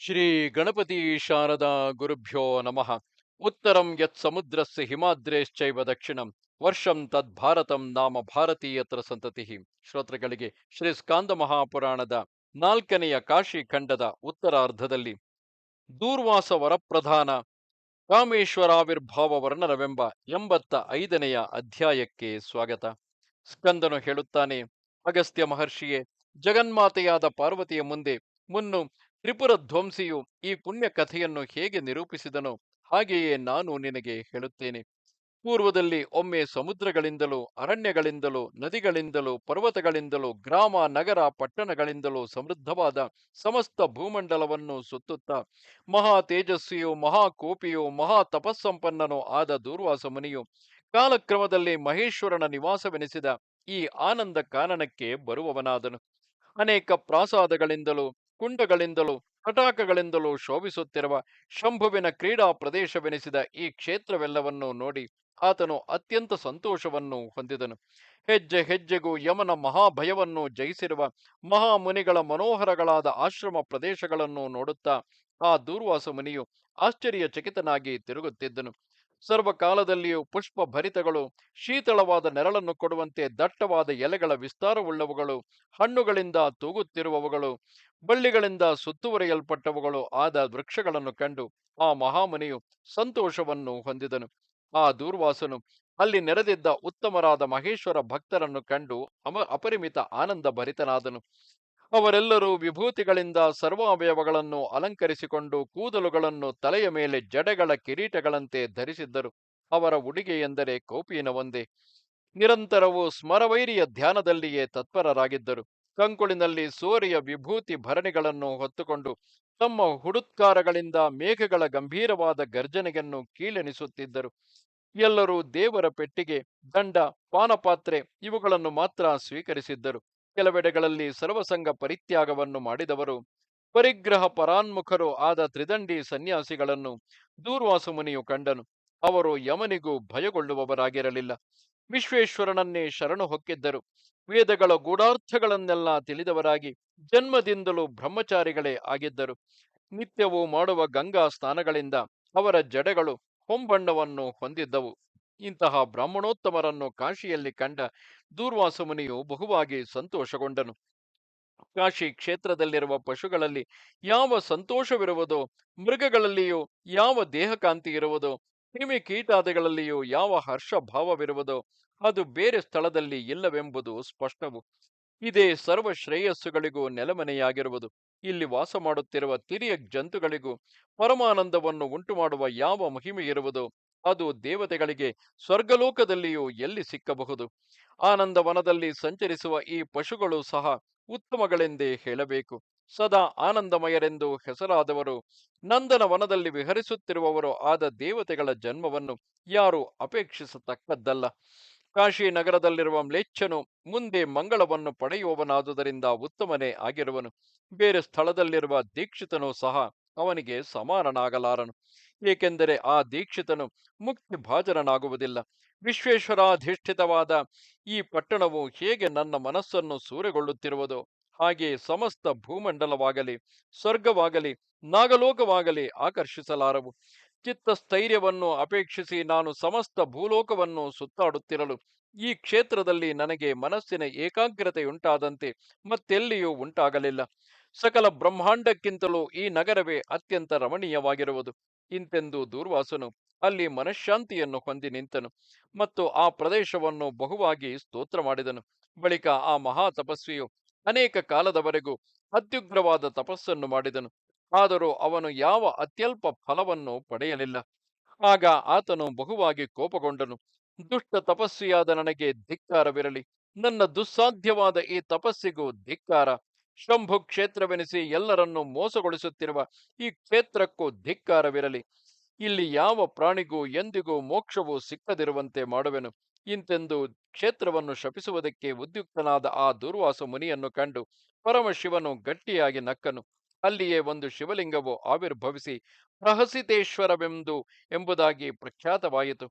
ಶ್ರೀ ಗಣಪತಿ ಶಾರದಾ ಗುರುಭ್ಯೋ ನಮಃ. ಉತ್ತರಂ ಯತ್ ಸಮುದ್ರಸ್ಯ ಹಿಮಾದ್ರೇಶ್ಚೈವ ದಕ್ಷಿಣಂ ವರ್ಷಂ ತದ್ ಭಾರತಂ ನಾಮ ಭಾರತೀಯತ್ರ ಸಂತತಿ. ಶ್ರೋತೃಗಳಿಗೆ ಶ್ರೀ ಸ್ಕಾಂದ ಮಹಾಪುರಾಣದ 4ನೆಯ ಕಾಶಿ ಖಂಡದ ಉತ್ತರಾರ್ಧದಲ್ಲಿ ದೂರ್ವಾಸ ವರಪ್ರಧಾನ ಕಾಮೇಶ್ವರಾವಿರ್ಭಾವ ವರ್ಣನವೆಂಬ 85ನೆಯ ಅಧ್ಯಾಯಕ್ಕೆ ಸ್ವಾಗತ. ಸ್ಕಂದನು ಹೇಳುತ್ತಾನೆ: ಅಗಸ್ತ್ಯ ಮಹರ್ಷಿಯೇ, ಜಗನ್ಮಾತೆಯಾದ ಪಾರ್ವತಿಯ ಮುಂದೆ ಮುನ್ನು ತ್ರಿಪುರ ಧ್ವಂಸಿಯು ಈ ಪುಣ್ಯ ಕಥೆಯನ್ನು ಹೇಗೆ ನಿರೂಪಿಸಿದನೋ ಹಾಗೆಯೇ ನಾನು ನಿನಗೆ ಹೇಳುತ್ತೇನೆ. ಪೂರ್ವದಲ್ಲಿ ಒಮ್ಮೆ ಸಮುದ್ರಗಳಿಂದಲೂ ಅರಣ್ಯಗಳಿಂದಲೂ ನದಿಗಳಿಂದಲೂ ಪರ್ವತಗಳಿಂದಲೂ ಗ್ರಾಮ ನಗರ ಪಟ್ಟಣಗಳಿಂದಲೂ ಸಮೃದ್ಧವಾದ ಸಮಸ್ತ ಭೂಮಂಡಲವನ್ನು ಸುತ್ತುತ್ತಾ ಮಹಾ ತೇಜಸ್ವಿಯೂ ಮಹಾಕೋಪಿಯೂ ಮಹಾ ತಪಸ್ಸಂಪನ್ನನೂ ಆದ ದೂರ್ವಾಸ ಮುನಿಯು ಕಾಲಕ್ರಮದಲ್ಲಿ ಮಹೇಶ್ವರನ ನಿವಾಸವೆನಿಸಿದ ಈ ಆನಂದ ಕಾನನಕ್ಕೆ ಬರುವವನಾದನು. ಅನೇಕ ಪ್ರಾಸಾದಗಳಿಂದಲೂ ಕುಂಡಗಳಿಂದಲೂ ತಟಾಕಗಳಿಂದಲೂ ಶೋಭಿಸುತ್ತಿರುವ ಶಂಭುವಿನ ಕ್ರೀಡಾ ಪ್ರದೇಶವೆನಿಸಿದ ಈ ಕ್ಷೇತ್ರವೆಲ್ಲವನ್ನೂ ನೋಡಿ ಆತನು ಅತ್ಯಂತ ಸಂತೋಷವನ್ನು ಹೊಂದಿದನು. ಹೆಜ್ಜೆ ಹೆಜ್ಜೆಗೂ ಯಮನ ಮಹಾಭಯವನ್ನು ಜಯಿಸಿರುವ ಮಹಾಮುನಿಗಳ ಮನೋಹರಗಳಾದ ಆಶ್ರಮ ಪ್ರದೇಶಗಳನ್ನು ನೋಡುತ್ತಾ ಆ ದೂರ್ವಾಸ ಮುನಿಯು ಆಶ್ಚರ್ಯಚಕಿತನಾಗಿ ತಿರುಗುತ್ತಿದ್ದನು. ಸರ್ವಕಾಲದಲ್ಲಿಯೂ ಪುಷ್ಪ ಭರಿತಗಳು, ಶೀತಳವಾದ ನೆರಳನ್ನು ಕೊಡುವಂತೆ ದಟ್ಟವಾದ ಎಲೆಗಳ ವಿಸ್ತಾರವುಳ್ಳವುಗಳು, ಹಣ್ಣುಗಳಿಂದ ತೂಗುತ್ತಿರುವವುಗಳು, ಬಳ್ಳಿಗಳಿಂದ ಸುತ್ತುವರಿಯಲ್ಪಟ್ಟವುಗಳು ಆದ ವೃಕ್ಷಗಳನ್ನು ಕಂಡು ಆ ಮಹಾಮುನಿಯು ಸಂತೋಷವನ್ನು ಹೊಂದಿದನು. ಆ ದೂರ್ವಾಸನು ಅಲ್ಲಿ ನೆರೆದಿದ್ದ ಉತ್ತಮರಾದ ಮಹೇಶ್ವರ ಭಕ್ತರನ್ನು ಕಂಡು ಅಪರಿಮಿತ ಆನಂದ ಭರಿತನಾದನು. ಅವರೆಲ್ಲರೂ ವಿಭೂತಿಗಳಿಂದ ಸರ್ವಾವಯವಗಳನ್ನು ಅಲಂಕರಿಸಿಕೊಂಡು ಕೂದಲುಗಳನ್ನು ತಲೆಯ ಮೇಲೆ ಜಡೆಗಳ ಕಿರೀಟಗಳಂತೆ ಧರಿಸಿದ್ದರು. ಅವರ ಉಡುಗೆ ಎಂದರೆ ಕೌಪೀನ ಒಂದೇ. ನಿರಂತರವೂ ಸ್ಮರವೈರಿಯ ಧ್ಯಾನದಲ್ಲಿಯೇ ತತ್ಪರರಾಗಿದ್ದರು. ಕಂಕುಳಿನಲ್ಲಿ ಸೋರೆಯ ವಿಭೂತಿ ಭರಣಿಗಳನ್ನು ಹೊತ್ತುಕೊಂಡು ತಮ್ಮ ಹುಡುತ್ಕಾರಗಳಿಂದ ಮೇಘಗಳ ಗಂಭೀರವಾದ ಗರ್ಜನೆಯನ್ನು ಕೀಳೆನಿಸುತ್ತಿದ್ದರು. ಎಲ್ಲರೂ ದೇವರ ಪೆಟ್ಟಿಗೆ, ದಂಡ, ಪಾನಪಾತ್ರೆ ಇವುಗಳನ್ನು ಮಾತ್ರ ಸ್ವೀಕರಿಸಿದ್ದರು. ಕೆಲವೆಡೆಗಳಲ್ಲಿ ಸರ್ವಸಂಗ ಪರಿತ್ಯಾಗವನ್ನು ಮಾಡಿದವರು ಪರಿಗ್ರಹ ಪರಾನ್ಮುಖರು ಆದ ತ್ರಿದಂಡಿ ಸನ್ಯಾಸಿಗಳನ್ನು ದೂರ್ವಾಸ ಮುನಿಯು ಕಂಡನು. ಅವರು ಯಮನಿಗೂ ಭಯಗೊಳ್ಳುವವರಾಗಿರಲಿಲ್ಲ. ವಿಶ್ವೇಶ್ವರನನ್ನೇ ಶರಣು ಹೊಕ್ಕಿದ್ದರು. ವೇದಗಳ ಗೂಢಾರ್ಥಗಳನ್ನೆಲ್ಲ ತಿಳಿದವರಾಗಿ ಜನ್ಮದಿಂದಲೂ ಬ್ರಹ್ಮಚಾರಿಗಳೇ ಆಗಿದ್ದರು. ನಿತ್ಯವೂ ಮಾಡುವ ಗಂಗಾ ಸ್ನಾನಗಳಿಂದ ಅವರ ಜಡೆಗಳು ಹೊಂಬಣ್ಣವನ್ನು ಹೊಂದಿದ್ದವು. ಇಂತಹ ಬ್ರಾಹ್ಮಣೋತ್ತಮರನ್ನು ಕಾಶಿಯಲ್ಲಿ ಕಂಡ ದೂರ್ವಾಸ ಮುನಿಯು ಬಹುವಾಗಿ ಸಂತೋಷಗೊಂಡನು. ಕಾಶಿ ಕ್ಷೇತ್ರದಲ್ಲಿರುವ ಪಶುಗಳಲ್ಲಿ ಯಾವ ಸಂತೋಷವಿರುವುದೋ, ಮೃಗಗಳಲ್ಲಿಯೂ ಯಾವ ದೇಹಕಾಂತಿ ಇರುವುದೋ, ಕ್ರಿಮಿ ಕೀಟಾದಿಗಳಲ್ಲಿಯೂ ಯಾವ ಹರ್ಷ ಭಾವವಿರುವುದೋ ಅದು ಬೇರೆ ಸ್ಥಳದಲ್ಲಿ ಇಲ್ಲವೆಂಬುದು ಸ್ಪಷ್ಟವು. ಇದೇ ಸರ್ವ ಶ್ರೇಯಸ್ಸುಗಳಿಗೂ ನೆಲೆಮನೆಯಾಗಿರುವುದು. ಇಲ್ಲಿ ವಾಸ ಮಾಡುತ್ತಿರುವ ತಿರಿಯ ಜಂತುಗಳಿಗೂ ಪರಮಾನಂದವನ್ನು ಉಂಟುಮಾಡುವ ಯಾವ ಮಹಿಮೆ ಇರುವುದೋ ಅದು ದೇವತೆಗಳಿಗೆ ಸ್ವರ್ಗಲೋಕದಲ್ಲಿಯೂ ಎಲ್ಲಿ ಸಿಕ್ಕಬಹುದು. ಆನಂದವನದಲ್ಲಿ ಸಂಚರಿಸುವ ಈ ಪಶುಗಳು ಸಹ ಉತ್ತಮಗಳೆಂದೇ ಹೇಳಬೇಕು. ಸದಾ ಆನಂದಮಯರೆಂದು ಹೆಸರಾದವರು, ನಂದನವನದಲ್ಲಿ ವಿಹರಿಸುತ್ತಿರುವವರು ಆದ ದೇವತೆಗಳ ಜನ್ಮವನ್ನು ಯಾರು ಅಪೇಕ್ಷಿಸತಕ್ಕದ್ದಲ್ಲ. ಕಾಶಿ ನಗರದಲ್ಲಿರುವ ಮ್ಲೇಚ್ಛನು ಮುಂದೆ ಮಂಗಳವನ್ನು ಪಡೆಯುವವನಾದುದರಿಂದ ಉತ್ತಮನೇ ಆಗಿರುವನು. ಬೇರೆ ಸ್ಥಳದಲ್ಲಿರುವ ದೀಕ್ಷಿತನು ಸಹ ಅವನಿಗೆ ಸಮಾನನಾಗಲಾರನು. ಏಕೆಂದರೆ ಆ ದೀಕ್ಷಿತನು ಮುಕ್ತಿ ಭಾಜನನಾಗುವುದಿಲ್ಲ. ವಿಶ್ವೇಶ್ವರಾಧಿಷ್ಠಿತವಾದ ಈ ಪಟ್ಟಣವು ಹೇಗೆ ನನ್ನ ಮನಸ್ಸನ್ನು ಸೂರೆಗೊಳ್ಳುತ್ತಿರುವುದೋ ಹಾಗೆ ಸಮಸ್ತ ಭೂಮಂಡಲವಾಗಲಿ, ಸ್ವರ್ಗವಾಗಲಿ, ನಾಗಲೋಕವಾಗಲಿ ಆಕರ್ಷಿಸಲಾರವು. ಚಿತ್ತಸ್ಥೈರ್ಯವನ್ನು ಅಪೇಕ್ಷಿಸಿ ನಾನು ಸಮಸ್ತ ಭೂಲೋಕವನ್ನು ಸುತ್ತಾಡುತ್ತಿರಲು ಈ ಕ್ಷೇತ್ರದಲ್ಲಿ ನನಗೆ ಮನಸ್ಸಿನ ಏಕಾಗ್ರತೆಯುಂಟಾದಂತೆ ಮತ್ತೆಲ್ಲಿಯೂ ಉಂಟಾಗಲಿಲ್ಲ. ಸಕಲ ಬ್ರಹ್ಮಾಂಡಕ್ಕಿಂತಲೂ ಈ ನಗರವೇ ಅತ್ಯಂತ ರಮಣೀಯವಾಗಿರುವುದು. ಇಂತೆಂದು ದೂರ್ವಾಸನು ಅಲ್ಲಿ ಮನಃಶಾಂತಿಯನ್ನು ಹೊಂದಿ ನಿಂತನು ಮತ್ತು ಆ ಪ್ರದೇಶವನ್ನು ಬಹುವಾಗಿ ಸ್ತೋತ್ರ ಮಾಡಿದನು. ಬಳಿಕ ಆ ಮಹಾ ತಪಸ್ವಿಯು ಅನೇಕ ಕಾಲದವರೆಗೂ ಅತ್ಯುಗ್ರವಾದ ತಪಸ್ಸನ್ನು ಮಾಡಿದನು. ಆದರೂ ಅವನು ಯಾವ ಅತ್ಯಲ್ಪ ಫಲವನ್ನು ಪಡೆಯಲಿಲ್ಲ. ಆಗ ಆತನು ಬಹುವಾಗಿ ಕೋಪಗೊಂಡನು. ದುಷ್ಟ ತಪಸ್ವಿಯಾದ ನನಗೆ ಧಿಕ್ಕಾರವಿರಲಿ. ನನ್ನ ದುಸ್ಸಾಧ್ಯವಾದ ಈ ತಪಸ್ಸಿಗೂ ಧಿಕ್ಕಾರ. ಶಂಭು ಕ್ಷೇತ್ರವೆನಿಸಿ ಎಲ್ಲರನ್ನೂ ಮೋಸಗೊಳಿಸುತ್ತಿರುವ ಈ ಕ್ಷೇತ್ರಕ್ಕೂ ಧಿಕ್ಕಾರವಿರಲಿ. ಇಲ್ಲಿ ಯಾವ ಪ್ರಾಣಿಗೂ ಎಂದಿಗೂ ಮೋಕ್ಷವು ಸಿಕ್ಕದಿರುವಂತೆ ಮಾಡುವೆನು. ಇಂತೆಂದು ಕ್ಷೇತ್ರವನ್ನು ಶಪಿಸುವುದಕ್ಕೆ ಉದ್ಯುಕ್ತನಾದ ಆ ದೂರ್ವಾಸ ಮುನಿಯನ್ನು ಕಂಡು ಪರಮಶಿವನು ಗಟ್ಟಿಯಾಗಿ ನಕ್ಕನು. ಅಲ್ಲಿಯೇ ಒಂದು ಶಿವಲಿಂಗವು ಆವಿರ್ಭವಿಸಿ ಪ್ರಹಸಿತೇಶ್ವರವೆಂದು ಎಂಬುದಾಗಿ ಪ್ರಖ್ಯಾತವಾಯಿತು.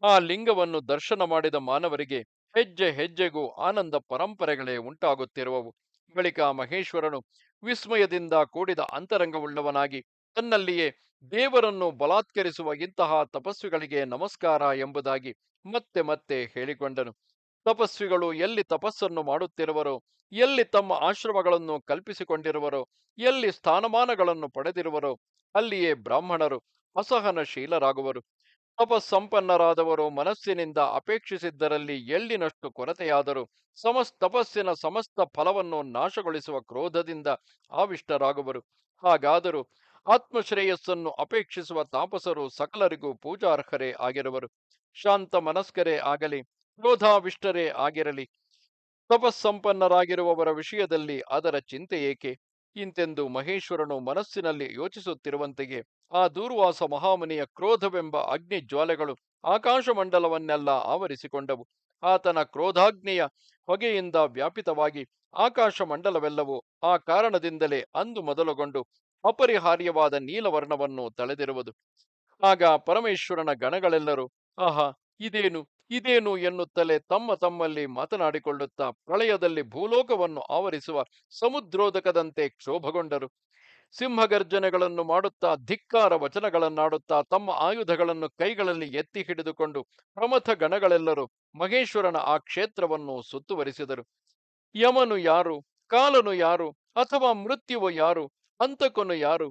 ಆ ಲಿಂಗವನ್ನು ದರ್ಶನ ಮಾಡಿದ ಮಾನವರಿಗೆ ಹೆಜ್ಜೆ ಹೆಜ್ಜೆಗೂ ಆನಂದ ಪರಂಪರೆಗಳೇ ಉಂಟಾಗುತ್ತಿರುವವು. ಬಳಿಕ ಮಹೇಶ್ವರನು ವಿಸ್ಮಯದಿಂದ ಕೂಡಿದ ಅಂತರಂಗವುಳ್ಳವನಾಗಿ ತನ್ನಲ್ಲಿಯೇ ದೇವರನ್ನು ಬಲಾತ್ಕರಿಸುವ ಇಂತಹ ತಪಸ್ವಿಗಳಿಗೆ ನಮಸ್ಕಾರ ಎಂಬುದಾಗಿ ಮತ್ತೆ ಮತ್ತೆ ಹೇಳಿಕೊಂಡನು. ತಪಸ್ವಿಗಳು ಎಲ್ಲಿ ತಪಸ್ಸನ್ನು ಮಾಡುತ್ತಿರುವರೋ, ಎಲ್ಲಿ ತಮ್ಮ ಆಶ್ರಮಗಳನ್ನು ಕಲ್ಪಿಸಿಕೊಂಡಿರುವರೋ, ಎಲ್ಲಿ ಸ್ಥಾನಮಾನಗಳನ್ನು ಪಡೆದಿರುವರೋ, ಅಲ್ಲಿಯೇ ಬ್ರಾಹ್ಮಣರು ಅಸಹನಶೀಲರಾಗುವರು. ತಪಸ್ಸಂಪನ್ನರಾದವರು ಮನಸ್ಸಿನಿಂದ ಅಪೇಕ್ಷಿಸಿದ್ದರಲ್ಲಿ ಎಳ್ಳಿನಷ್ಟು ಕೊರತೆಯಾದರೂ ತಪಸ್ಸಿನ ಸಮಸ್ತ ಫಲವನ್ನು ನಾಶಗೊಳಿಸುವ ಕ್ರೋಧದಿಂದ ಆವಿಷ್ಟರಾಗುವರು. ಹಾಗಾದರೂ ಆತ್ಮಶ್ರೇಯಸ್ಸನ್ನು ಅಪೇಕ್ಷಿಸುವ ತಾಪಸರು ಸಕಲರಿಗೂ ಪೂಜಾರ್ಹರೇ ಆಗಿರುವರು. ಶಾಂತ ಮನಸ್ಕರೇ ಆಗಲಿ, ಕ್ರೋಧಾವಿಷ್ಟರೇ ಆಗಿರಲಿ, ತಪಸ್ಸಂಪನ್ನರಾಗಿರುವವರ ವಿಷಯದಲ್ಲಿ ಅದರ ಚಿಂತೆ ಏಕೆ? ಇಂತೆಂದು ಮಹೇಶ್ವರನು ಮನಸ್ಸಿನಲ್ಲಿ ಯೋಚಿಸುತ್ತಿರುವಂತೆಯೇ ಆ ದೂರ್ವಾಸ ಮಹಾಮುನಿಯ ಕ್ರೋಧವೆಂಬ ಅಗ್ನಿ ಜ್ವಾಲೆಗಳು ಆಕಾಶಮಂಡಲವನ್ನೆಲ್ಲ ಆವರಿಸಿಕೊಂಡವು. ಆತನ ಕ್ರೋಧಾಗ್ನಿಯ ಹೊಗೆಯಿಂದ ವ್ಯಾಪಿತವಾಗಿ ಆಕಾಶಮಂಡಲವೆಲ್ಲವೂ ಆ ಕಾರಣದಿಂದಲೇ ಅಂದು ಮೊದಲುಗೊಂಡು ಅಪರಿಹಾರ್ಯವಾದ ನೀಲವರ್ಣವನ್ನು ತಳೆದಿರುವುದು. ಆಗ ಪರಮೇಶ್ವರನ ಗಣಗಳೆಲ್ಲರೂ ಆಹಾ, ಇದೇನು ಇದೇನು ಎನ್ನುತ್ತಲೇ ತಮ್ಮ ತಮ್ಮಲ್ಲಿ ಮಾತನಾಡಿಕೊಳ್ಳುತ್ತಾ ಪ್ರಳಯದಲ್ಲಿ ಭೂಲೋಕವನ್ನು ಆವರಿಸುವ ಸಮುದ್ರೋದಕದಂತೆ ಕ್ಷೋಭಗೊಂಡರು. ಸಿಂಹಗರ್ಜನೆಗಳನ್ನು ಮಾಡುತ್ತಾ ಧಿಕ್ಕಾರ ವಚನಗಳನ್ನಾಡುತ್ತಾ ತಮ್ಮ ಆಯುಧಗಳನ್ನು ಕೈಗಳಲ್ಲಿ ಎತ್ತಿ ಹಿಡಿದುಕೊಂಡು ಪ್ರಮಥ ಗಣಗಳೆಲ್ಲರೂ ಮಹೇಶ್ವರನ ಆ ಕ್ಷೇತ್ರವನ್ನು ಸುತ್ತುವರಿಸಿದರು. ಯಮನು ಯಾರು, ಕಾಲನು ಯಾರು, ಅಥವಾ ಮೃತ್ಯುವು ಯಾರು, ಹಂತಕನು ಯಾರು,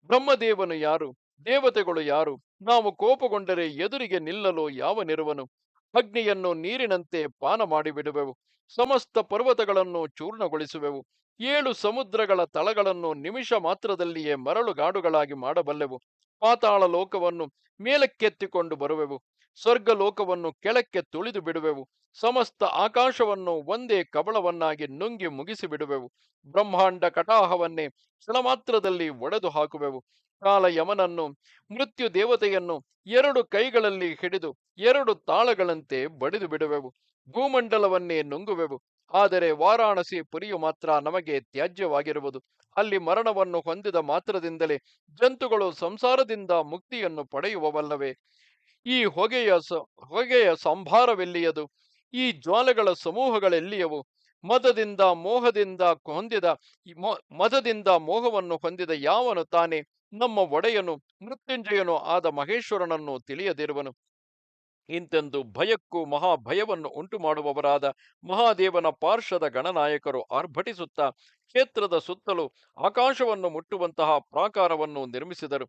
ಬ್ರಹ್ಮದೇವನು ಯಾರು, ದೇವತೆಗಳು ಯಾರು, ನಾವು ಕೋಪಗೊಂಡರೆ ಎದುರಿಗೆ ನಿಲ್ಲಲು ಯಾವನಿರುವನು? ಅಗ್ನಿಯನ್ನು ನೀರಿನಂತೆ ಪಾನ ಮಾಡಿಬಿಡುವೆವು, ಸಮಸ್ತ ಪರ್ವತಗಳನ್ನು ಚೂರ್ಣಗೊಳಿಸುವೆವು, 7 ಸಮುದ್ರಗಳ ತಳಗಳನ್ನು ನಿಮಿಷ ಮಾತ್ರದಲ್ಲಿಯೇ ಮರಳುಗಾಡುಗಳಾಗಿ ಮಾಡಬಲ್ಲೆವು, ಪಾತಾಳ ಲೋಕವನ್ನು ಮೇಲಕ್ಕೆತ್ತಿಕೊಂಡು ಬರುವೆವು, ಸ್ವರ್ಗ ಲೋಕವನ್ನು ಕೆಳಕ್ಕೆ ತುಳಿದು ಬಿಡುವೆವು, ಸಮಸ್ತ ಆಕಾಶವನ್ನು ಒಂದೇ ಕಬಳವನ್ನಾಗಿ ನುಂಗಿ ಮುಗಿಸಿ ಬಿಡುವೆವು, ಬ್ರಹ್ಮಾಂಡ ಕಟಾಹವನ್ನೇ ಕ್ಷಣ ಮಾತ್ರದಲ್ಲಿ ಒಡೆದು ಹಾಕುವೆವು, ಕಾಲ ಯಮನನ್ನು ಮೃತ್ಯು ದೇವತೆಯನ್ನು 2 ಕೈಗಳಲ್ಲಿ ಹಿಡಿದು 2 ತಾಳಗಳಂತೆ ಬಡಿದು ಬಿಡುವೆವು, ಭೂಮಂಡಲವನ್ನೇ ನುಂಗುವೆವು. ಆದರೆ ವಾರಾಣಸಿ ಪುರಿಯು ಮಾತ್ರ ನಮಗೆ ತ್ಯಾಜ್ಯವಾಗಿರುವುದು. ಅಲ್ಲಿ ಮರಣವನ್ನು ಹೊಂದಿದ ಮಾತ್ರದಿಂದಲೇ ಜಂತುಗಳು ಸಂಸಾರದಿಂದ ಮುಕ್ತಿಯನ್ನು ಪಡೆಯುವವಲ್ಲವೇ? ಈ ಹೊಗೆಯ ಸಂಭಾರವೆಲ್ಲಿಯದು? ಈ ಜ್ವಾಲೆಗಳ ಸಮೂಹಗಳೆಲ್ಲಿಯವು? ಮದದಿಂದ ಮೋಹದಿಂದ ಹೊಂದಿದ ಮದದಿಂದ ಮೋಹವನ್ನು ಹೊಂದಿದ ಯಾವನು ತಾನೇ ನಮ್ಮ ಒಡೆಯನು ಮೃತ್ಯುಂಜಯನೂ ಆದ ಮಹೇಶ್ವರನನ್ನು ತಿಳಿಯದಿರುವನು? ಇಂತೆಂದು ಭಯಕ್ಕೂ ಮಹಾಭಯವನ್ನು ಉಂಟು ಮಾಡುವವರಾದ ಮಹಾದೇವನ ಪಾರ್ಶ್ವದ ಗಣನಾಯಕರು ಆರ್ಭಟಿಸುತ್ತಾ ಕ್ಷೇತ್ರದ ಸುತ್ತಲೂ ಆಕಾಶವನ್ನು ಮುಟ್ಟುವಂತಹ ಪ್ರಾಕಾರವನ್ನು ನಿರ್ಮಿಸಿದರು.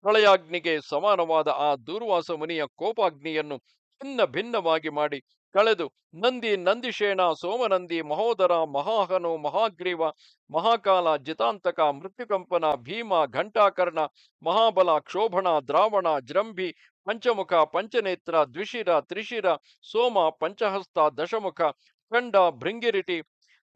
ಪ್ರಳಯಾಗ್ನಿಗೆ ಸಮಾನವಾದ ಆ ದೂರ್ವಾಸ ಮುನಿಯ ಕೋಪಾಗ್ನಿಯನ್ನು ಛಿನ್ನ ಭಿನ್ನವಾಗಿ ಮಾಡಿ ಕಳೆದು ನಂದಿ, ನಂದಿಶೇನ, ಸೋಮನಂದಿ, ಮಹೋದರ, ಮಹಾಹನು, ಮಹಾಗ್ರೀವ, ಮಹಾಕಾಲ, ಜಿತಾಂತಕ, ಮೃತ್ಯುಕಂಪನ, ಭೀಮ, ಘಂಟಾಕರ್ಣ, ಮಹಾಬಲ, ಕ್ಷೋಭಣ, ದ್ರಾವಣ, ಜೃಂಭಿ, ಪಂಚಮುಖ, ಪಂಚನೇತ್ರ, ದ್ವಿಶಿರ, ತ್ರಿಶಿರ, ಸೋಮ, ಪಂಚಹಸ್ತ, ದಶಮುಖ, ಚಂಡ, ಭೃಂಗಿರಿಟಿ,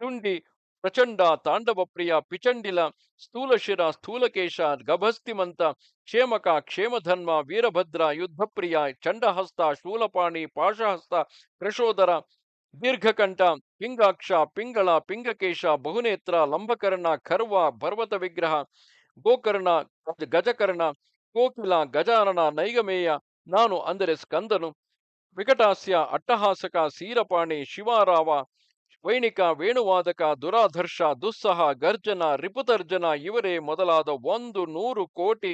ತುಂಡಿ, ಪ್ರಚಂಡ, ತಾಂಡವಪ್ರಿಯ, ಪಿಚಂಡಿಲ, ಸ್ಥೂಲಶಿರ, ಸ್ಥೂಲಕೇಶ, ಗಭಸ್ತಿಮಂತ, ಕ್ಷೇಮಕ, ಕ್ಷೇಮಧನ್ವ, ವೀರಭದ್ರ, ಯುದ್ಧಪ್ರಿಯ, ಚಂಡಹಸ್ತ, ಶೂಲಪಾಣಿ, ಪಾಶಹಸ್ತ, ಪ್ರಶೋದರ, ದೀರ್ಘಕಂಠ, ಪಿಂಗಾಕ್ಷ, ಪಿಂಗಳ, ಪಿಂಗಕೇಶ, ಬಹುನೇತ್ರ, ಲಂಬಕರ್ಣ, ಖರ್ವ, ಪರ್ವತ ವಿಗ್ರಹ, ಗೋಕರ್ಣ, ಗಜಕರ್ಣ, ಕೋಕಿಲ, ಗಜಾನನ, ನೈಗಮೇಯ, ನಾನು ಅಂದರೆ ಸ್ಕಂದನು, ವಿಕಟಾಸ್ಯ, ಅಟ್ಟಹಾಸಕ, ಸೀರಪಾಣಿ, ಶಿವಾರಾವ, ವೈಣಿಕ, ವೇಣುವಾದಕ, ದುರಾಧರ್ಷ, ದುಸ್ಸಹ, ಗರ್ಜನ, ರಿಪುತರ್ಜನ ಇವರೇ ಮೊದಲಾದ 100 ಕೋಟಿ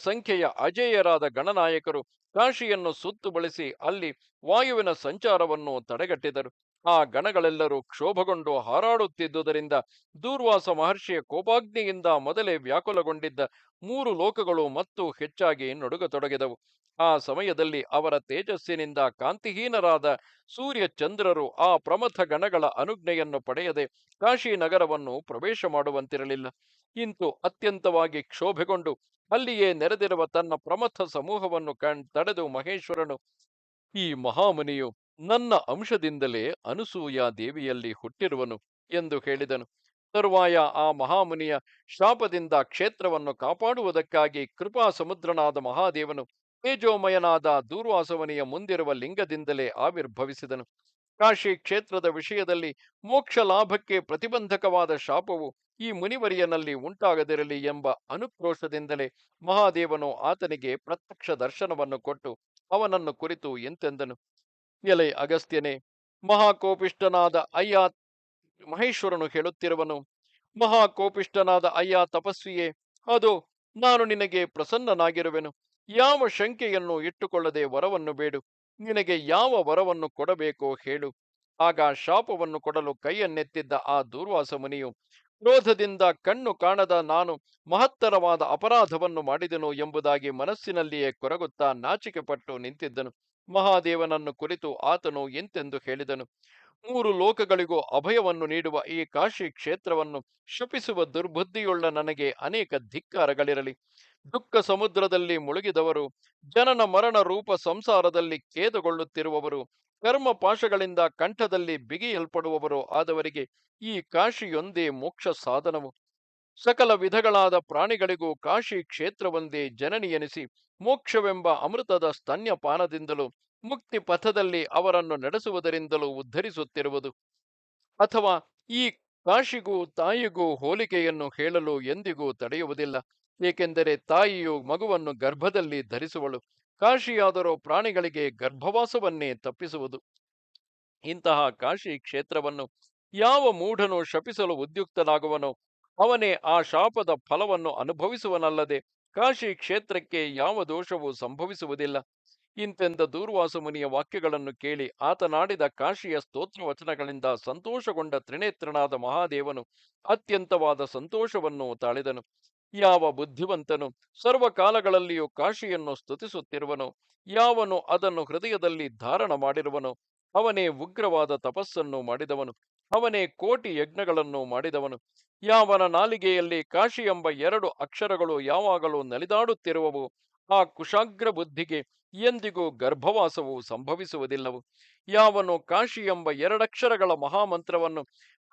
ಸಂಖ್ಯೆಯ ಅಜೇಯರಾದ ಗಣನಾಯಕರು ಕಾಶಿಯನ್ನು ಸುತ್ತು ಬಳಸಿ ಅಲ್ಲಿ ವಾಯುವಿನ ಸಂಚಾರವನ್ನು ತಡೆಗಟ್ಟಿದರು. ಆ ಗಣಗಳೆಲ್ಲರೂ ಕ್ಷೋಭಗೊಂಡು ಹಾರಾಡುತ್ತಿದ್ದುದರಿಂದ ದೂರ್ವಾಸ ಮಹರ್ಷಿಯ ಕೋಪಾಗ್ನಿಯಿಂದ ಮೊದಲೇ ವ್ಯಾಕುಲಗೊಂಡಿದ್ದ 3 ಲೋಕಗಳು ಮತ್ತು ಹೆಚ್ಚಾಗಿ ನಡುಗತೊಡಗಿದವು. ಆ ಸಮಯದಲ್ಲಿ ಅವರ ತೇಜಸ್ಸಿನಿಂದ ಕಾಂತಿಹೀನರಾದ ಸೂರ್ಯ ಚಂದ್ರರು ಆ ಪ್ರಮಥ ಗಣಗಳ ಅನುಜ್ಞೆಯನ್ನು ಪಡೆಯದೆ ಕಾಶಿ ನಗರವನ್ನು ಪ್ರವೇಶ ಮಾಡುವಂತಿರಲಿಲ್ಲ. ಇಂತು ಅತ್ಯಂತವಾಗಿ ಕ್ಷೋಭೆಗೊಂಡು ಅಲ್ಲಿಯೇ ನೆರೆದಿರುವ ತನ್ನ ಪ್ರಮಥ ಸಮೂಹವನ್ನು ತಡೆದು ಮಹೇಶ್ವರನು, ಈ ಮಹಾಮುನಿಯು ನನ್ನ ಅಂಶದಿಂದಲೇ ಅನುಸೂಯ ದೇವಿಯಲ್ಲಿ ಹುಟ್ಟಿರುವನು ಎಂದು ಹೇಳಿದನು. ತರುವಾಯ ಆ ಮಹಾಮುನಿಯ ಶಾಪದಿಂದ ಕ್ಷೇತ್ರವನ್ನು ಕಾಪಾಡುವುದಕ್ಕಾಗಿ ಕೃಪಾ ಸಮುದ್ರನಾದ ಮಹಾದೇವನು ತೇಜೋಮಯನಾದ ದೂರ್ವಾಸವನಿಯ ಮುಂದಿರುವ ಲಿಂಗದಿಂದಲೇ ಆವಿರ್ಭವಿಸಿದನು. ಕಾಶಿ ಕ್ಷೇತ್ರದ ವಿಷಯದಲ್ಲಿ ಮೋಕ್ಷ ಲಾಭಕ್ಕೆ ಪ್ರತಿಬಂಧಕವಾದ ಶಾಪವು ಈ ಮುನಿವರಿಯನಲ್ಲಿ ಉಂಟಾಗದಿರಲಿ ಎಂಬ ಅನುಕ್ರೋಶದಿಂದಲೇ ಮಹಾದೇವನು ಆತನಿಗೆ ಪ್ರತ್ಯಕ್ಷ ದರ್ಶನವನ್ನು ಕೊಟ್ಟು ಅವನನ್ನು ಕುರಿತು ಎಂತೆಂದನು. ಎಲೈ ಅಗಸ್ತ್ಯನೇ, ಮಹಾಕೋಪಿಷ್ಟನಾದ ಅಯ್ಯ ಮಹೇಶ್ವರನು ಹೇಳುತ್ತಿರುವನು, ಮಹಾಕೋಪಿಷ್ಠನಾದ ಅಯ್ಯ ತಪಸ್ವಿಯೇ, ಅದು ನಾನು ನಿನಗೆ ಪ್ರಸನ್ನನಾಗಿರುವೆನು. ಯಾವ ಶಂಕೆಯನ್ನು ಇಟ್ಟುಕೊಳ್ಳದೆ ವರವನ್ನು ಬೇಡು. ನಿನಗೆ ಯಾವ ವರವನ್ನು ಕೊಡಬೇಕೋ ಹೇಳು. ಆಗ ಶಾಪವನ್ನು ಕೊಡಲು ಕೈಯನ್ನೆತ್ತಿದ್ದ ಆ ದೂರ್ವಾಸ ಮುನಿಯು ಕ್ರೋಧದಿಂದ ಕಣ್ಣು ಕಾಣದ ನಾನು ಮಹತ್ತರವಾದ ಅಪರಾಧವನ್ನು ಮಾಡಿದೆನು ಎಂಬುದಾಗಿ ಮನಸ್ಸಿನಲ್ಲಿಯೇ ಕೊರಗುತ್ತಾ ನಾಚಿಕೆಪಟ್ಟು ನಿಂತಿದ್ದನು. ಮಹಾದೇವನನ್ನು ಕುರಿತು ಆತನು ಎಂತೆಂದು ಹೇಳಿದನು: ಮೂರು ಲೋಕಗಳಿಗೂ ಅಭಯವನ್ನು ನೀಡುವ ಈ ಕಾಶಿ ಕ್ಷೇತ್ರವನ್ನು ಶಪಿಸುವ ದುರ್ಬುದ್ಧಿಯುಳ್ಳ ನನಗೆ ಅನೇಕ ಧಿಕ್ಕಾರಗಳಿರಲಿ. ದುಃಖ ಸಮುದ್ರದಲ್ಲಿ ಮುಳುಗಿದವರು, ಜನನ ಮರಣ ರೂಪ ಸಂಸಾರದಲ್ಲಿ ಖೇದಗೊಳ್ಳುತ್ತಿರುವವರು, ಕರ್ಮ ಪಾಶಗಳಿಂದ ಕಂಠದಲ್ಲಿ ಬಿಗಿಯಲ್ಪಡುವವರು ಆದವರಿಗೆ ಈ ಕಾಶಿಯೊಂದೇ ಮೋಕ್ಷ ಸಾಧನವು. ಸಕಲ ವಿಧಗಳಾದ ಪ್ರಾಣಿಗಳಿಗೂ ಕಾಶಿ ಕ್ಷೇತ್ರವೊಂದೇ ಜನನಿ ಎನಿಸಿ ಮೋಕ್ಷವೆಂಬ ಅಮೃತದ ಸ್ತನ್ಯಪಾನದಿಂದಲೂ ಮುಕ್ತಿ ಪಥದಲ್ಲಿ ಅವರನ್ನು ನಡೆಸುವುದರಿಂದಲೂ ಉದ್ಧರಿಸುತ್ತಿರುವುದು. ಅಥವಾ ಈ ಕಾಶಿಗೂ ತಾಯಿಗೂ ಹೋಲಿಕೆಯನ್ನು ಹೇಳಲು ಎಂದಿಗೂ ತಡೆಯುವುದಿಲ್ಲ. ಏಕೆಂದರೆ ತಾಯಿಯು ಮಗುವನ್ನು ಗರ್ಭದಲ್ಲಿ ಧರಿಸುವಳು, ಕಾಶಿಯಾದರೋ ಪ್ರಾಣಿಗಳಿಗೆ ಗರ್ಭವಾಸವನ್ನೇ ತಪ್ಪಿಸುವುದು. ಇಂತಹ ಕಾಶಿ ಕ್ಷೇತ್ರವನ್ನು ಯಾವ ಮೂಢನು ಶಪಿಸಲು ಉದ್ಯುಕ್ತನಾಗುವನೋ ಅವನೇ ಆ ಶಾಪದ ಫಲವನ್ನು ಅನುಭವಿಸುವನಲ್ಲದೆ ಕಾಶಿ ಕ್ಷೇತ್ರಕ್ಕೆ ಯಾವ ದೋಷವೂ ಸಂಭವಿಸುವುದಿಲ್ಲ. ಇಂತೆಂದ ದೂರ್ವಾಸ ಮುನಿಯ ವಾಕ್ಯಗಳನ್ನು ಕೇಳಿ ಆತನಾಡಿದ ಕಾಶಿಯ ಸ್ತೋತ್ರ ವಚನಗಳಿಂದ ಸಂತೋಷಗೊಂಡ ತ್ರಿನೇತ್ರನಾದ ಮಹಾದೇವನು ಅತ್ಯಂತವಾದ ಸಂತೋಷವನ್ನು ತಾಳಿದನು. ಯಾವ ಬುದ್ಧಿವಂತನು ಸರ್ವಕಾಲಗಳಲ್ಲಿಯೂ ಕಾಶಿಯನ್ನು ಸ್ತುತಿಸುತ್ತಿರುವನೋ, ಯಾವನು ಅದನ್ನು ಹೃದಯದಲ್ಲಿ ಧಾರಣ ಮಾಡಿರುವನೋ, ಅವನೇ ಉಗ್ರವಾದ ತಪಸ್ಸನ್ನು ಮಾಡಿದವನು, ಅವನೇ ಕೋಟಿ ಯಜ್ಞಗಳನ್ನು ಮಾಡಿದವನು. ಯಾವನ ನಾಲಿಗೆಯಲ್ಲಿ ಕಾಶಿ ಎಂಬ ಎರಡು ಅಕ್ಷರಗಳು ಯಾವಾಗಲೂ ನಲಿದಾಡುತ್ತಿರುವವು, ಆ ಕುಶಾಗ್ರ ಬುದ್ಧಿಗೆ ಎಂದಿಗೂ ಗರ್ಭವಾಸವು ಸಂಭವಿಸುವುದಿಲ್ಲವು. ಯಾವನು ಕಾಶಿ ಎಂಬ ಎರಡಕ್ಷರಗಳ ಮಹಾಮಂತ್ರವನ್ನು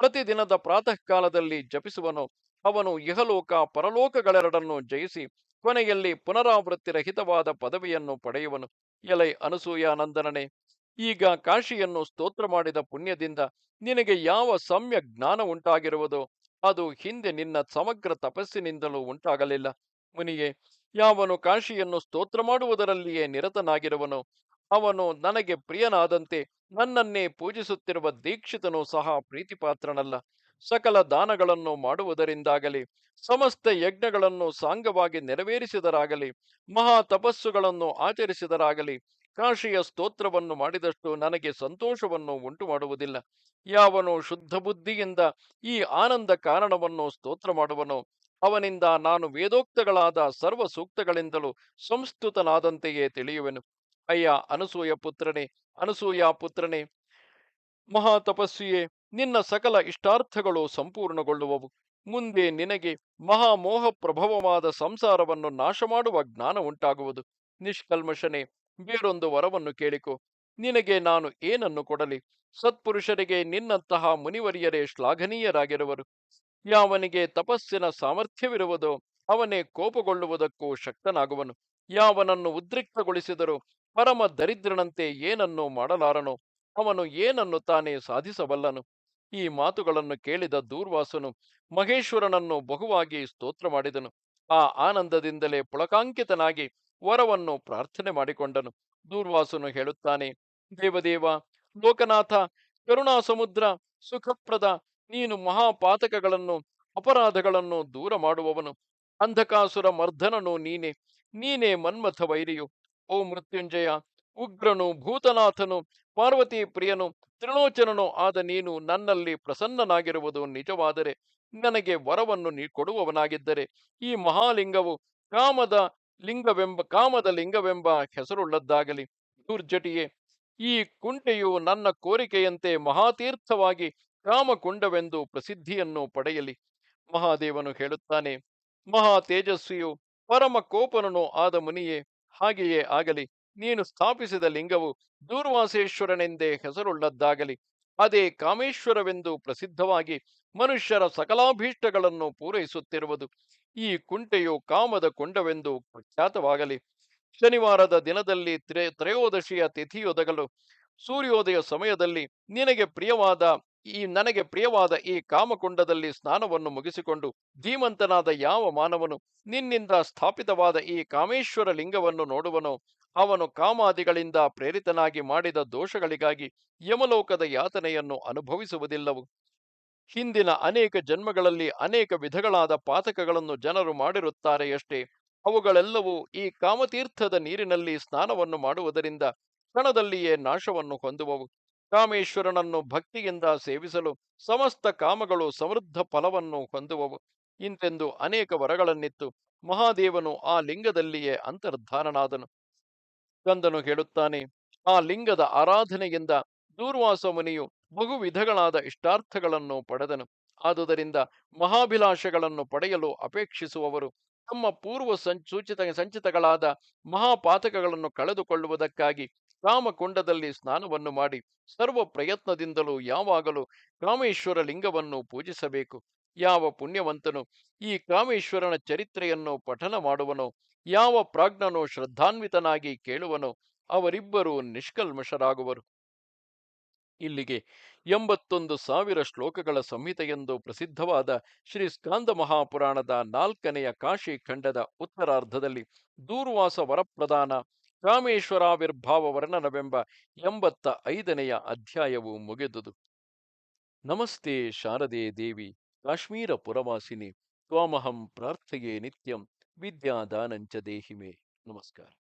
ಪ್ರತಿದಿನದ ಪ್ರಾತಃ ಕಾಲದಲ್ಲಿ ಜಪಿಸುವನೋ, ಅವನು ಇಹಲೋಕ ಪರಲೋಕಗಳೆರಡನ್ನು ಜಯಿಸಿ ಕೊನೆಯಲ್ಲಿ ಪುನರಾವೃತ್ತಿ ರಹಿತವಾದ ಪದವಿಯನ್ನು ಪಡೆಯುವನು. ಎಲೈ ಅನಸೂಯಾನಂದನನೇ, ಈಗ ಕಾಶಿಯನ್ನು ಸ್ತೋತ್ರ ಮಾಡಿದ ಪುಣ್ಯದಿಂದ ನಿನಗೆ ಯಾವ ಸಮ್ಯ ಜ್ಞಾನ ಉಂಟಾಗಿರುವುದೋ ಅದು ಹಿಂದೆ ನಿನ್ನ ಸಮಗ್ರ ತಪಸ್ಸಿನಿಂದಲೂ ಉಂಟಾಗಲಿಲ್ಲ. ಮುನಿಯೇ, ಯಾವನು ಕಾಶಿಯನ್ನು ಸ್ತೋತ್ರ ಮಾಡುವುದರಲ್ಲಿಯೇ ನಿರತನಾಗಿರುವನೋ ಅವನು ನನಗೆ ಪ್ರಿಯನಾದಂತೆ ನನ್ನನ್ನೇ ಪೂಜಿಸುತ್ತಿರುವ ದೀಕ್ಷಿತನೂ ಸಹ ಪ್ರೀತಿಪಾತ್ರನಲ್ಲ. ಸಕಲ ದಾನಗಳನ್ನು ಮಾಡುವುದರಿಂದಾಗಲಿ, ಸಮಸ್ತ ಯಜ್ಞಗಳನ್ನು ಸಾಂಗವಾಗಿ ನೆರವೇರಿಸಿದರಾಗಲಿ, ಮಹಾ ತಪಸ್ಸುಗಳನ್ನು ಆಚರಿಸಿದರಾಗಲಿ ಕಾಶಿಯ ಸ್ತೋತ್ರವನ್ನು ಮಾಡಿದಷ್ಟು ನನಗೆ ಸಂತೋಷವನ್ನು ಉಂಟು ಮಾಡುವುದಿಲ್ಲ. ಯಾವನು ಶುದ್ಧ ಬುದ್ಧಿಯಿಂದ ಈ ಆನಂದ ಕಾರಣವನ್ನು ಸ್ತೋತ್ರ ಮಾಡುವನೋ ಅವನಿಂದ ನಾನು ವೇದೋಕ್ತಗಳಾದ ಸರ್ವ ಸೂಕ್ತಗಳಿಂದಲೂ ಸಂಸ್ತುತನಾದಂತೆಯೇ ತಿಳಿಯುವೆನು. ಅಯ್ಯ ಅನಸೂಯ ಪುತ್ರನೇ, ಅನಸೂಯ ಪುತ್ರನೇ, ಮಹಾತಪಸ್ವಿಯೇ, ನಿನ್ನ ಸಕಲ ಇಷ್ಟಾರ್ಥಗಳು ಸಂಪೂರ್ಣಗೊಳ್ಳುವವು. ಮುಂದೆ ನಿನಗೆ ಮಹಾಮೋಹ ಪ್ರಭವವಾದ ಸಂಸಾರವನ್ನು ನಾಶ ಮಾಡುವ ಜ್ಞಾನ ಉಂಟಾಗುವುದು. ನಿಷ್ಕಲ್ಮಶನೇ, ಬೇರೊಂದು ವರವನ್ನು ಕೇಳಿಕೊ. ನಿನಗೆ ನಾನು ಏನನ್ನು ಕೊಡಲಿ? ಸತ್ಪುರುಷರಿಗೆ ನಿನ್ನಂತಹ ಮುನಿವರಿಯರೇ ಶ್ಲಾಘನೀಯರಾಗಿರುವರು. ಯಾವನಿಗೆ ತಪಸ್ಸಿನ ಸಾಮರ್ಥ್ಯವಿರುವುದೋ ಅವನೇ ಕೋಪಗೊಳ್ಳುವುದಕ್ಕೂ ಶಕ್ತನಾಗುವನು. ಯಾವನನ್ನು ಉದ್ರಿಕ್ತಗೊಳಿಸಿದರೂ ಪರಮ ದರಿದ್ರನಂತೆ ಏನನ್ನು ಮಾಡಲಾರನೋ ಅವನು ಏನನ್ನು ತಾನೇ ಸಾಧಿಸಬಲ್ಲನು. ಈ ಮಾತುಗಳನ್ನು ಕೇಳಿದ ದೂರ್ವಾಸನು ಮಹೇಶ್ವರನನ್ನು ಬಹುವಾಗಿ ಸ್ತೋತ್ರ ಮಾಡಿದನು. ಆ ಆನಂದದಿಂದಲೇ ಪುಳಕಾಂಕಿತನಾಗಿ ವರವನ್ನು ಪ್ರಾರ್ಥನೆ ಮಾಡಿಕೊಂಡನು. ದೂರ್ವಾಸನು ಹೇಳುತ್ತಾನೆ: ದೇವದೇವ, ಲೋಕನಾಥ, ಕರುಣಾ ಸಮುದ್ರ, ಸುಖಪ್ರದ, ನೀನು ಮಹಾಪಾತಕಗಳನ್ನು ಅಪರಾಧಗಳನ್ನು ದೂರ ಮಾಡುವವನು. ಅಂಧಕಾಸುರ ಮರ್ಧನನು ನೀನೆ, ನೀನೇ ಮನ್ಮಥ ವೈರಿಯು. ಓ ಮೃತ್ಯುಂಜಯ, ಉಗ್ರನು, ಭೂತನಾಥನು, ಪಾರ್ವತಿ ಪ್ರಿಯನು, ತ್ರಿಲೋಚನನು ಆದ ನೀನು ನನ್ನಲ್ಲಿ ಪ್ರಸನ್ನನಾಗಿರುವುದು ನಿಜವಾದರೆ, ನನಗೆ ವರವನ್ನು ನೀ ಕೊಡುವವನಾಗಿದ್ದರೆ ಈ ಮಹಾಲಿಂಗವು ಕಾಮದ ಲಿಂಗವೆಂಬ ಹೆಸರುಳ್ಳದ್ದಾಗಲಿ. ದುರ್ಜಟಿಯೇ, ಈ ಕುಂಟೆಯು ನನ್ನ ಕೋರಿಕೆಯಂತೆ ಮಹಾತೀರ್ಥವಾಗಿ ಕಾಮಕುಂಡವೆಂದು ಪ್ರಸಿದ್ಧಿಯನ್ನು ಪಡೆಯಲಿ. ಮಹಾದೇವನು ಹೇಳುತ್ತಾನೆ: ಮಹಾ ತೇಜಸ್ವಿಯು ಪರಮ ಕೋಪನನು ಆದ ಮುನಿಯೇ, ಹಾಗೆಯೇ ಆಗಲಿ. ನೀನು ಸ್ಥಾಪಿಸಿದ ಲಿಂಗವು ದೂರ್ವಾಸೇಶ್ವರನೆಂದೇ ಹೆಸರುಳ್ಳದ್ದಾಗಲಿ. ಅದೇ ಕಾಮೇಶ್ವರವೆಂದು ಪ್ರಸಿದ್ಧವಾಗಿ ಮನುಷ್ಯರ ಸಕಲಾಭೀಷ್ಟಗಳನ್ನು ಪೂರೈಸುತ್ತಿರುವುದು. ಈ ಕುಂಟೆಯು ಕಾಮದ ಕುಂಡವೆಂದು ಪ್ರಖ್ಯಾತವಾಗಲಿ. ಶನಿವಾರದ ದಿನದಲ್ಲಿ ತ್ರಯೋದಶಿಯ ತಿಥಿಯೊದಗಲು ಸೂರ್ಯೋದಯ ಸಮಯದಲ್ಲಿ ನನಗೆ ಪ್ರಿಯವಾದ ಈ ಕಾಮಕುಂಡದಲ್ಲಿ ಸ್ನಾನವನ್ನು ಮುಗಿಸಿಕೊಂಡು ಧೀಮಂತನಾದ ಯಾವ ಮಾನವನು ನಿನ್ನಿಂದ ಸ್ಥಾಪಿತವಾದ ಈ ಕಾಮೇಶ್ವರ ಲಿಂಗವನ್ನು ನೋಡುವನೋ ಅವನು ಕಾಮಾದಿಗಳಿಂದ ಪ್ರೇರಿತನಾಗಿ ಮಾಡಿದ ದೋಷಗಳಿಗಾಗಿ ಯಮಲೋಕದ ಯಾತನೆಯನ್ನು ಅನುಭವಿಸುವುದಿಲ್ಲವು. ಹಿಂದಿನ ಅನೇಕ ಜನ್ಮಗಳಲ್ಲಿ ಅನೇಕ ವಿಧಗಳಾದ ಪಾತಕಗಳನ್ನು ಜನರು ಮಾಡಿರುತ್ತಾರೆಯಷ್ಟೇ. ಅವುಗಳೆಲ್ಲವೂ ಈ ಕಾಮತೀರ್ಥದ ನೀರಿನಲ್ಲಿ ಸ್ನಾನವನ್ನು ಮಾಡುವುದರಿಂದ ಕ್ಷಣದಲ್ಲಿಯೇ ನಾಶವನ್ನು ಹೊಂದುವವು. ಕಾಮೇಶ್ವರನನ್ನು ಭಕ್ತಿಯಿಂದ ಸೇವಿಸಲು ಸಮಸ್ತ ಕಾಮಗಳು ಸಮೃದ್ಧ ಫಲವನ್ನು ಹೊಂದುವವು. ಇಂತೆಂದು ಅನೇಕ ವರಗಳನ್ನಿತ್ತು ಮಹಾದೇವನು ಆ ಲಿಂಗದಲ್ಲಿಯೇ ಅಂತರ್ಧಾನನಾದನು. ಕಂದನು ಹೇಳುತ್ತಾನೆ, ಆ ಲಿಂಗದ ಆರಾಧನೆಯಿಂದ ದೂರ್ವಾಸ ಮುನಿಯು ಬಹು ವಿಧಗಳಾದ ಇಷ್ಟಾರ್ಥಗಳನ್ನು ಪಡೆದನು. ಆದುದರಿಂದ ಮಹಾಭಿಲಾಷೆಗಳನ್ನು ಪಡೆಯಲು ಅಪೇಕ್ಷಿಸುವವರು ತಮ್ಮ ಪೂರ್ವ ಸಂಚಿತಗಳಾದ ಮಹಾಪಾತಕಗಳನ್ನು ಕಳೆದುಕೊಳ್ಳುವುದಕ್ಕಾಗಿ ಕಾಮಕುಂಡದಲ್ಲಿ ಸ್ನಾನವನ್ನು ಮಾಡಿ ಸರ್ವ ಪ್ರಯತ್ನದಿಂದಲೂ ಯಾವಾಗಲೂ ಕಾಮೇಶ್ವರ ಲಿಂಗವನ್ನು ಪೂಜಿಸಬೇಕು. ಯಾವ ಪುಣ್ಯವಂತನು ಈ ಕಾಮೇಶ್ವರನ ಚರಿತ್ರೆಯನ್ನು ಪಠನ ಮಾಡುವನೋ, ಯಾವ ಪ್ರಾಜ್ಞನು ಶ್ರದ್ಧಾನ್ವಿತನಾಗಿ ಕೇಳುವನೋ, ಅವರಿಬ್ಬರೂ ನಿಷ್ಕಲ್ಮಷರಾಗುವರು. ಇಲ್ಲಿಗೆ 81,000 ಶ್ಲೋಕಗಳ ಸಂಹಿತೆಯೆಂದು ಪ್ರಸಿದ್ಧವಾದ ಶ್ರೀ ಸ್ಕಾಂದ ಮಹಾಪುರಾಣದ 4ನೆಯ ಕಾಶಿ ಖಂಡದ ಉತ್ತರಾರ್ಧದಲ್ಲಿ ದೂರ್ವಾಸ ವರಪ್ರದಾನ ಕಾಮೇಶ್ವರಾವಿರ್ಭಾವ ವರ್ಣನವೆಂಬ 85ನೆಯ ಅಧ್ಯಾಯವು ಮುಗಿದುದು. ನಮಸ್ತೆ ಶಾರದೆ ದೇವಿ ಕಾಶ್ಮೀರ ಪುರವಾಸಿನಿ ತ್ವಾಮಹಂ ಪ್ರಾರ್ಥೆಯೇ ನಿತ್ಯಂ ವಿದ್ಯಾದಾನಂಚ ದೇಹಿಮೆ. ನಮಸ್ಕಾರ.